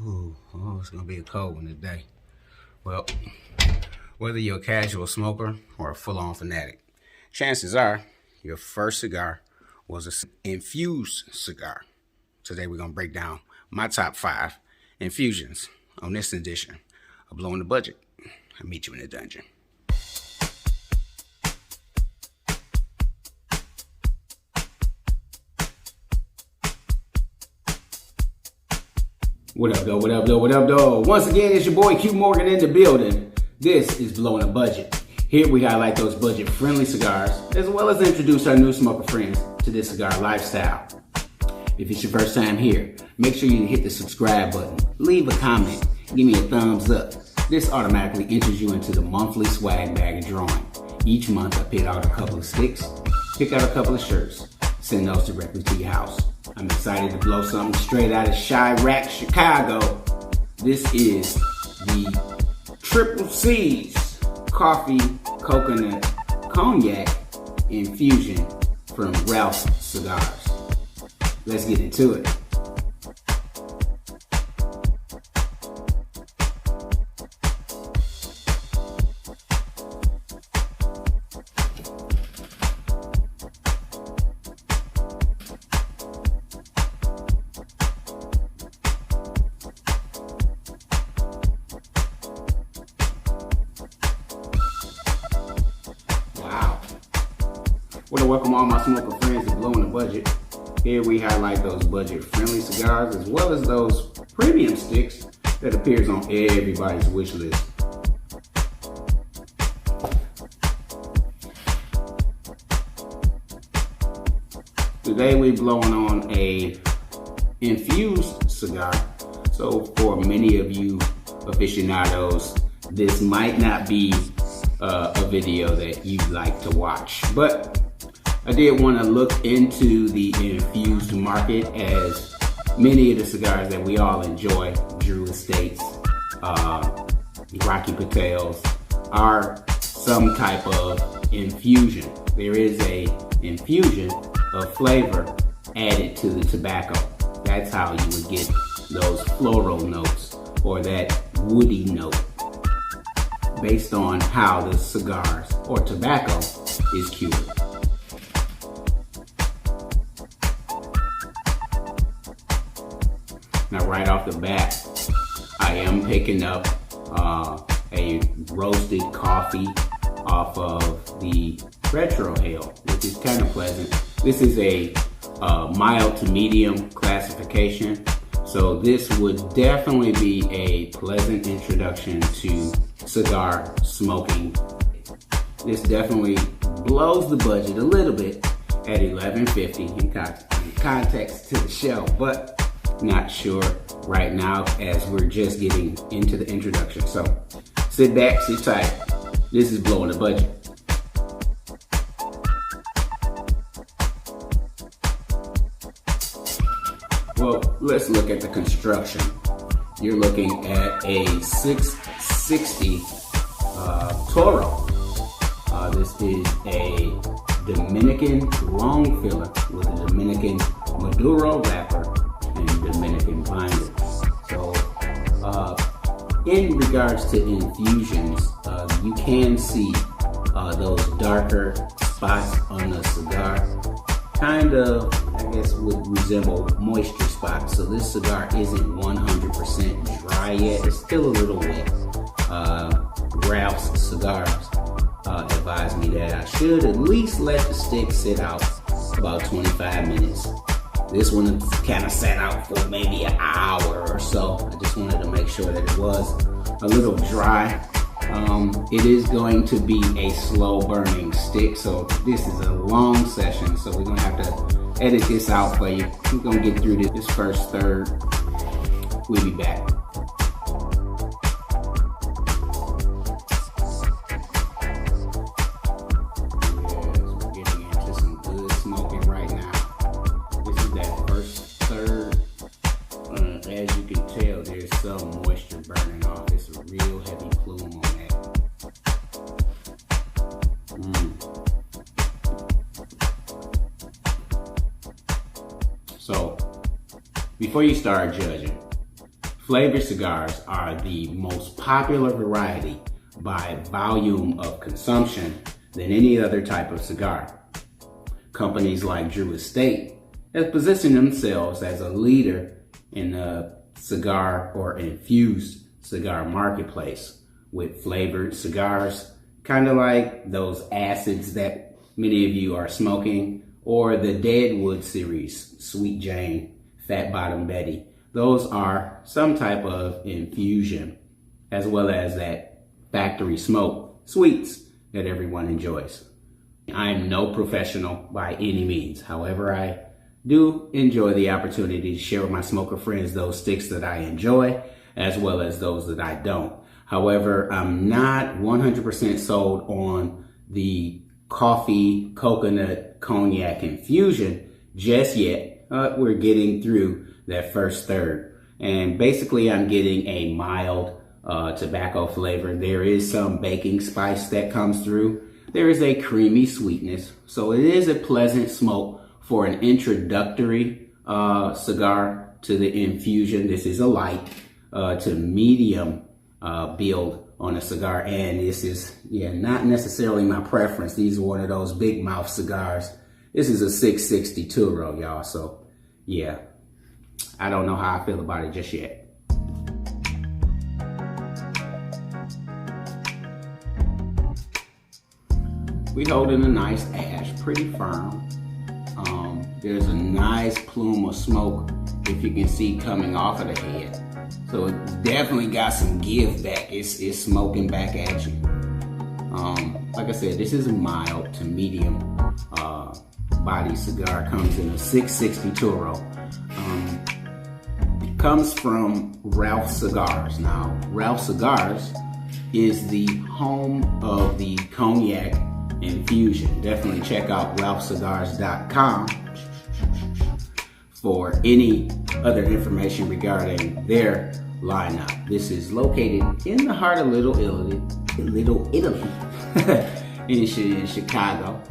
Oh, it's gonna be a cold one today. Well, whether you're a casual smoker or a full-on fanatic, chances are your first cigar was an infused cigar. Today we're gonna break down my top 5 infusions on this edition of Blowing the Budget. I'll meet you in the dungeon. What up, though? What up, though? What up, though? Once again, it's your boy Q Morgan in the building. This is Blowing a Budget. Here we highlight those budget-friendly cigars, as well as introduce our new smoker friends to this cigar lifestyle. If it's your first time here, make sure you hit the subscribe button, leave a comment, give me a thumbs up. This automatically enters you into the monthly swag bag drawing. Each month, I pick out a couple of sticks, pick out a couple of shirts, send those directly to your house. I'm excited to blow something straight out of Chirac, Chicago. This is the Triple C's Coffee Coconut Cognac Infusion from Ralph's Cigars. Let's get into it. I want to welcome all my smoker friends to Blowing the Budget. Here we highlight those budget-friendly cigars as well as those premium sticks that appears on everybody's wish list. Today we're blowing on a infused cigar. So for many of you aficionados, this might not be a video that you'd like to watch, but I did want to look into the infused market, as many of the cigars that we all enjoy, Drew Estates, Rocky Patels, are some type of infusion. There is a infusion of flavor added to the tobacco. That's how you would get those floral notes or that woody note based on how the cigars or tobacco is cured. Now, right off the bat, I am picking up a roasted coffee off of the Dragonhale, which is kind of pleasant. This is a mild to medium classification, so this would definitely be a pleasant introduction to cigar smoking. This definitely blows the budget a little bit at $11.50 in context to the show, but not sure right now as we're just getting into the introduction. So sit back, sit tight. This is Blowing the Budget. Well, let's look at the construction. You're looking at a 660 Toro. This is a Dominican long filler with a Dominican Maduro wrapper and Dominican binder. So, in regards to infusions, you can see those darker spots on the cigar. Kind of, I guess, would resemble moisture spots. So this cigar isn't 100% dry yet. It's still a little wet. Ralph's Cigars advised me that I should at least let the stick sit out about 25 minutes. This one kind of sat out for maybe an hour or so. I just wanted to make sure that it was a little dry. It is going to be a slow burning stick, so this is a long session, so we're gonna have to edit this out for you. We're gonna get through this first third. We'll be back. As you can tell, there's some moisture burning off. It's a real heavy plume on that. So, before you start judging, Flavored cigars are the most popular variety by volume of consumption than any other type of cigar. Companies like Drew Estate have positioned themselves as a leader in the cigar or infused cigar marketplace with flavored cigars, kind of like those acids that many of you are smoking, or the Deadwood series, Sweet Jane, Fat Bottom Betty. Those are some type of infusion, as well as that factory smoke sweets that everyone enjoys. I am no professional by any means. However, I do enjoy the opportunity to share with my smoker friends those sticks that I enjoy, as well as those that I don't. However, I'm not 100% sold on the coffee, coconut, cognac infusion just yet. We're getting through that first third. And basically, I'm getting a mild tobacco flavor. There is some baking spice that comes through. There is a creamy sweetness. So it is a pleasant smoke for an introductory cigar to the infusion. This is a light to medium build on a cigar, and this is not necessarily my preference. These are one of those big mouth cigars. This is a 660 Turo, y'all. So yeah, I don't know how I feel about it just yet. We holding a nice ash, pretty firm. There's a nice plume of smoke, if you can see, coming off of the head. So it definitely got some give back. It's smoking back at you. Like I said, this is a mild to medium body cigar. Comes in a 660 Turo. It comes from Ralph Cigars. Now, Ralph Cigars is the home of the cognac infusion. Definitely check out ralphcigars.com for any other information regarding their lineup. This is located in the heart of Little Italy, in Chicago.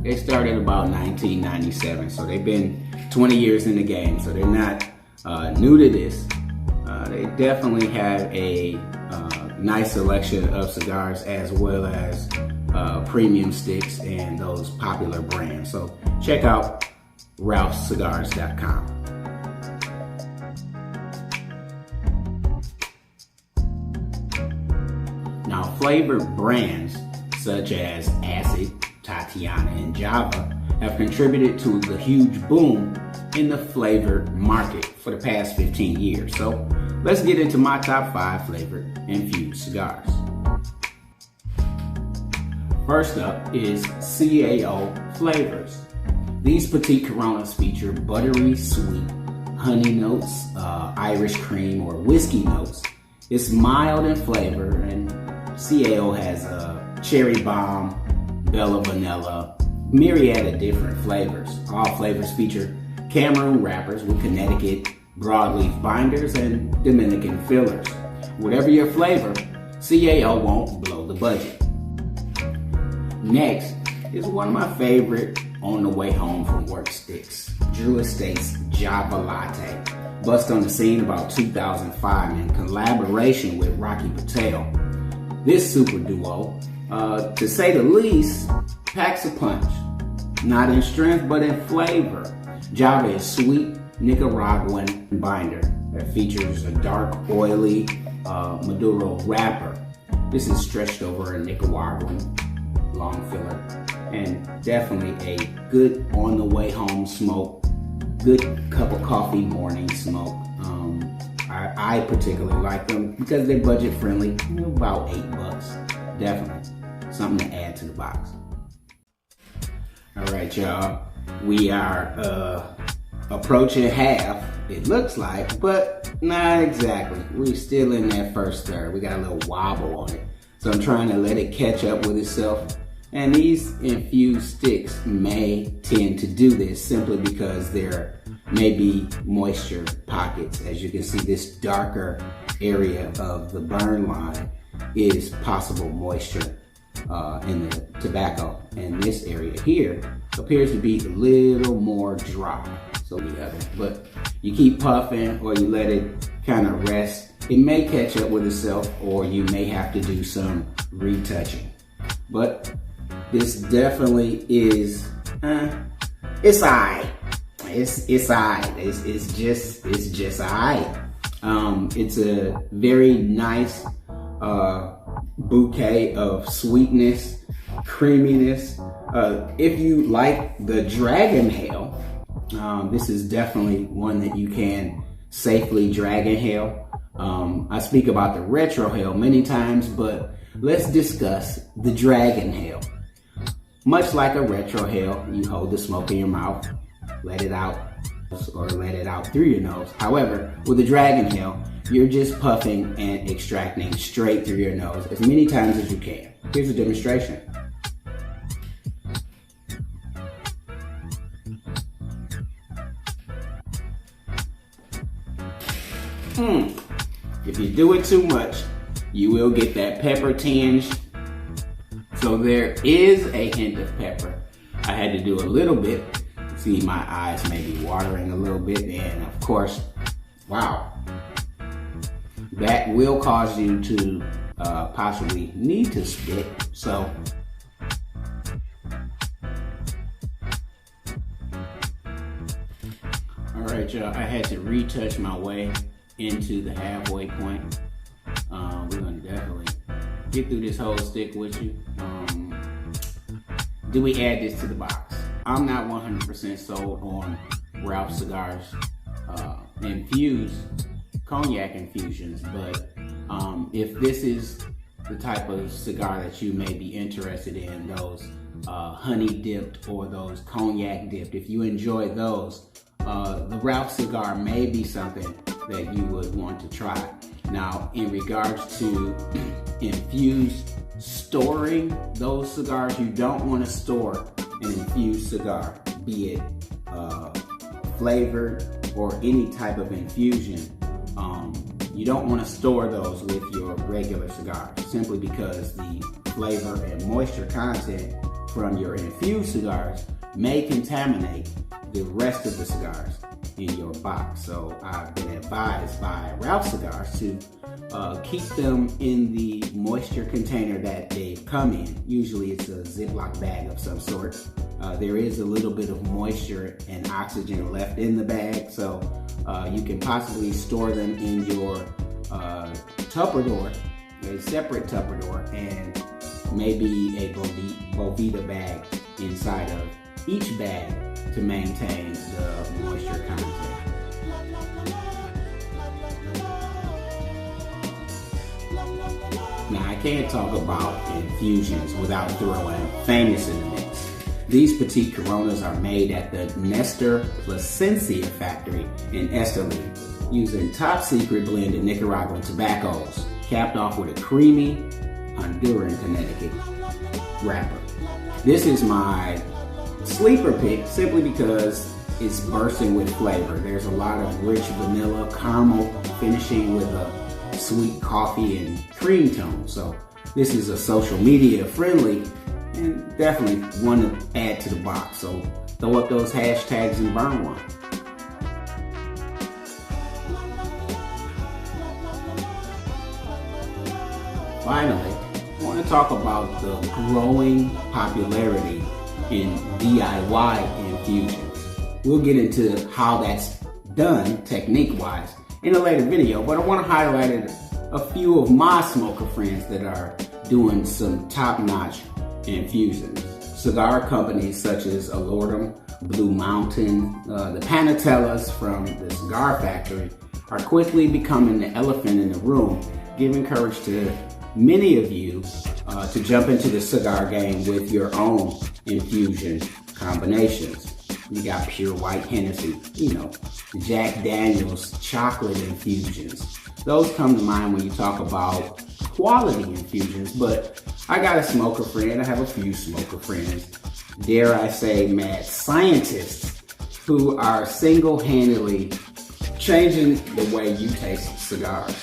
They started about 1997, so they've been 20 years in the game, so they're not new to this. They definitely have a nice selection of cigars, as well as premium sticks and those popular brands. So check out ralphcigars.com. Now, flavored brands such as Acid, Tatiana, and Java have contributed to the huge boom in the flavored market for the past 15 years. So let's get into my top 5 flavored infused cigars. First up is CAO flavors. These petite Coronas feature buttery sweet honey notes, Irish cream or whiskey notes. It's mild in flavor, and CAO has cherry bomb, Bella vanilla, myriad of different flavors. All flavors feature Cameroon wrappers with Connecticut broadleaf binders and Dominican fillers. Whatever your flavor, CAO won't blow the budget. Next is one of my favorite on the way home from work sticks, Drew Estate's Java Latte. Bust on the scene about 2005 in collaboration with Rocky Patel. This super duo, to say the least, packs a punch. Not in strength, but in flavor. Java is sweet Nicaraguan binder that features a dark, oily Maduro wrapper. This is stretched over a Nicaraguan long filler, and definitely a good on the way home smoke, good cup of coffee morning smoke. I particularly like them because they're budget friendly, about $8. Definitely something to add to the box. All right, y'all, we are approaching half, it looks like, but not exactly. We're still in that first third. We got a little wobble on it, so I'm trying to let it catch up with itself. And these infused sticks may tend to do this simply because there may be moisture pockets. As you can see, this darker area of the burn line is possible moisture in the tobacco. And this area here appears to be a little more dry. So the other, but you keep puffing or you let it kind of rest. It may catch up with itself, or you may have to do some retouching. But this definitely is, it's alright. It's alright. It's just alright. It's a very nice bouquet of sweetness, creaminess. If you like the Dragonhale, this is definitely one that you can safely Dragonhale. I speak about the Retrohale many times, but let's discuss the Dragonhale. Much like a Retrohale, you hold the smoke in your mouth, let it out, or let it out through your nose. However, with the Dragonhale, you're just puffing and extracting straight through your nose as many times as you can. Here's a demonstration. If you do it too much, you will get that pepper tinge. So there is a hint of pepper. I had to do a little bit. See, my eyes may be watering a little bit, and of course, wow, that will cause you to possibly need to spit. So all right, y'all, I had to retouch my way into the halfway point. We're gonna definitely get through this whole stick with you. Do we add this to the box? I'm not 100% sold on Ralph Cigars infused cognac infusions, but if this is the type of cigar that you may be interested in, those honey dipped or those cognac dipped, if you enjoy those, the Ralph cigar may be something that you would want to try. Now, in regards to infused storing those cigars, you don't want to store an infused cigar, be it flavored or any type of infusion. You don't want to store those with your regular cigars, simply because the flavor and moisture content from your infused cigars may contaminate the rest of the cigars in your box. So I've been advised by Ralph Cigars to keep them in the moisture container that they come in. Usually it's a Ziploc bag of some sort. There is a little bit of moisture and oxygen left in the bag, so you can possibly store them in your Tupperware, a separate Tupperware, and maybe a Bovita bag inside of each bag to maintain the moisture content. Now, I can't talk about infusions without throwing Famous in the mix. These Petite Coronas are made at the Nestor Plasencia factory in Esteli, using top secret blended Nicaraguan tobaccos, capped off with a creamy Honduran Connecticut wrapper. This is my sleeper pick simply because it's bursting with flavor. There's a lot of rich vanilla caramel finishing with a sweet coffee and cream tone. So this is a social media friendly and definitely one to add to the box. So throw up those hashtags and burn one. Finally, I want to talk about the growing popularity in DIY infusions. We'll get into how that's done technique-wise in a later video, but I want to highlight a few of my smoker friends that are doing some top-notch infusions. Cigar companies such as Alordum, Blue Mountain, the Panatellas from the Cigar Factory are quickly becoming the elephant in the room, giving courage to many of you to jump into the cigar game with your own infusion combinations. You got pure white Hennessy, Jack Daniel's chocolate infusions. Those come to mind when you talk about quality infusions, but I got a smoker friend, I have a few smoker friends, dare I say mad scientists, who are single-handedly changing the way you taste cigars.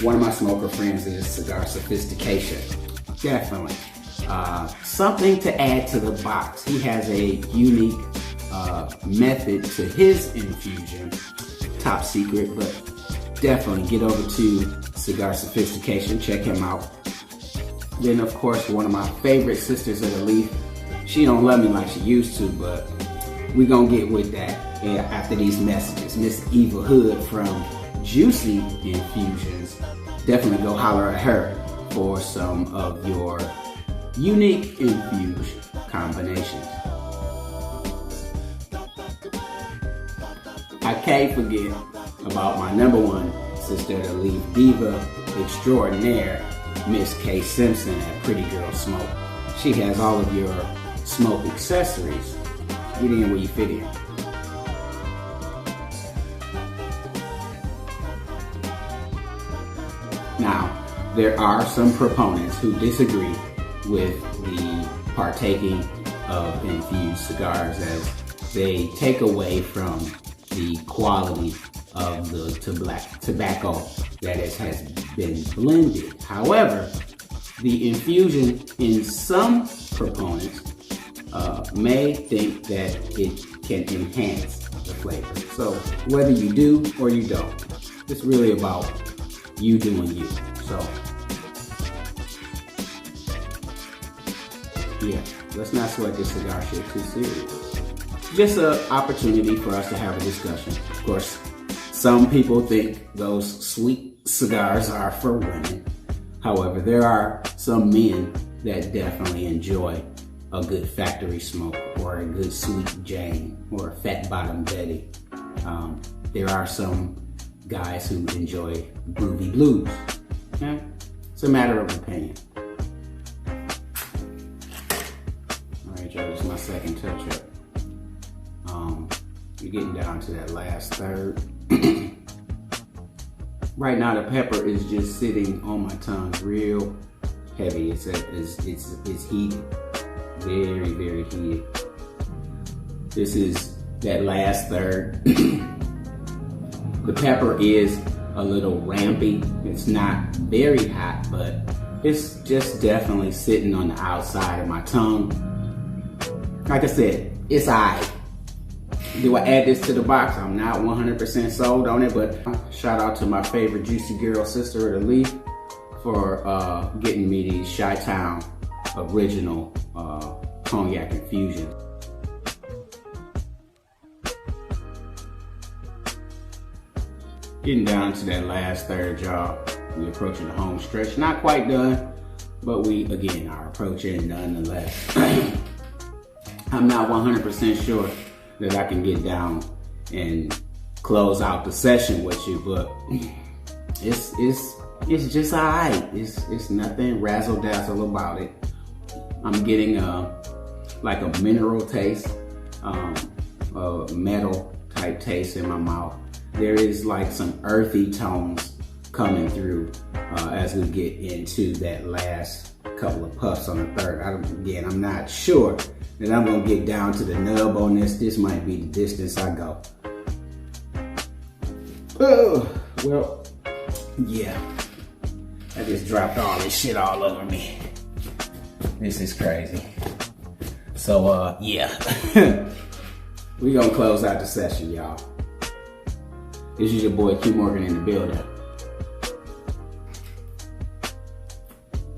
One of my smoker friends is Cigar Sophistication. Definitely something to add to the box. He has a unique method to his infusion. Top secret, but definitely get over to Cigar Sophistication, check him out. Then of course, one of my favorite sisters of the leaf. She don't love me like she used to, but we gonna get with that after these messages. Miss Eva Hood from Juicy Infusions. Definitely go holler at her for some of your unique infusion combinations. I can't forget about my number one sister of the leaf, diva extraordinaire, Miss K Simpson at Pretty Girl Smoke. She has all of your smoke accessories. Get in where you fit in. Now, there are some proponents who disagree with the partaking of infused cigars as they take away from the quality of the tobacco that has been blended. However, the infusion in some proponents may think that it can enhance the flavor. So whether you do or you don't, it's really about you doing you. So yeah, let's not sweat this cigar shit too serious. Just an opportunity for us to have a discussion. Of course, some people think those sweet cigars are for women. However, there are some men that definitely enjoy a good factory smoke or a good sweet Jane or a fat bottom Betty. There are some guys who enjoy groovy blues. Okay? It's a matter of opinion. All right, y'all, this is my second touch-up. You're getting down to that last third. Right now, the pepper is just sitting on my tongue real heavy. It's heated, very, very heated. This is that last third. The pepper is a little rampy. It's not very hot, but it's just definitely sitting on the outside of my tongue. Like I said, it's alright. Do I add this to the box? I'm not 100% sold on it, but shout out to my favorite juicy girl sister of the leaf for getting me these Chi-Town original cognac infusion. Getting down to that last third, y'all. We're approaching the home stretch. Not quite done, but we, again, are approaching nonetheless. I'm not 100% sure that I can get down and close out the session with you, but it's just alright. It's nothing razzle dazzle about it. I'm getting like a mineral taste, a metal type taste in my mouth. There is like some earthy tones coming through as we get into that last couple of puffs on the third. I'm not sure that I'm gonna get down to the nub on this. This might be the distance I go. Oh, well, yeah. I just dropped all this shit all over me. This is crazy. So, yeah. We gonna close out the session, y'all. This is your boy Q Morgan in the building.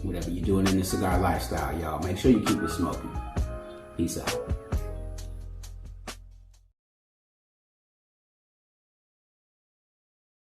Whatever you're doing in the cigar lifestyle, y'all, make sure you keep it smoking. Peace out.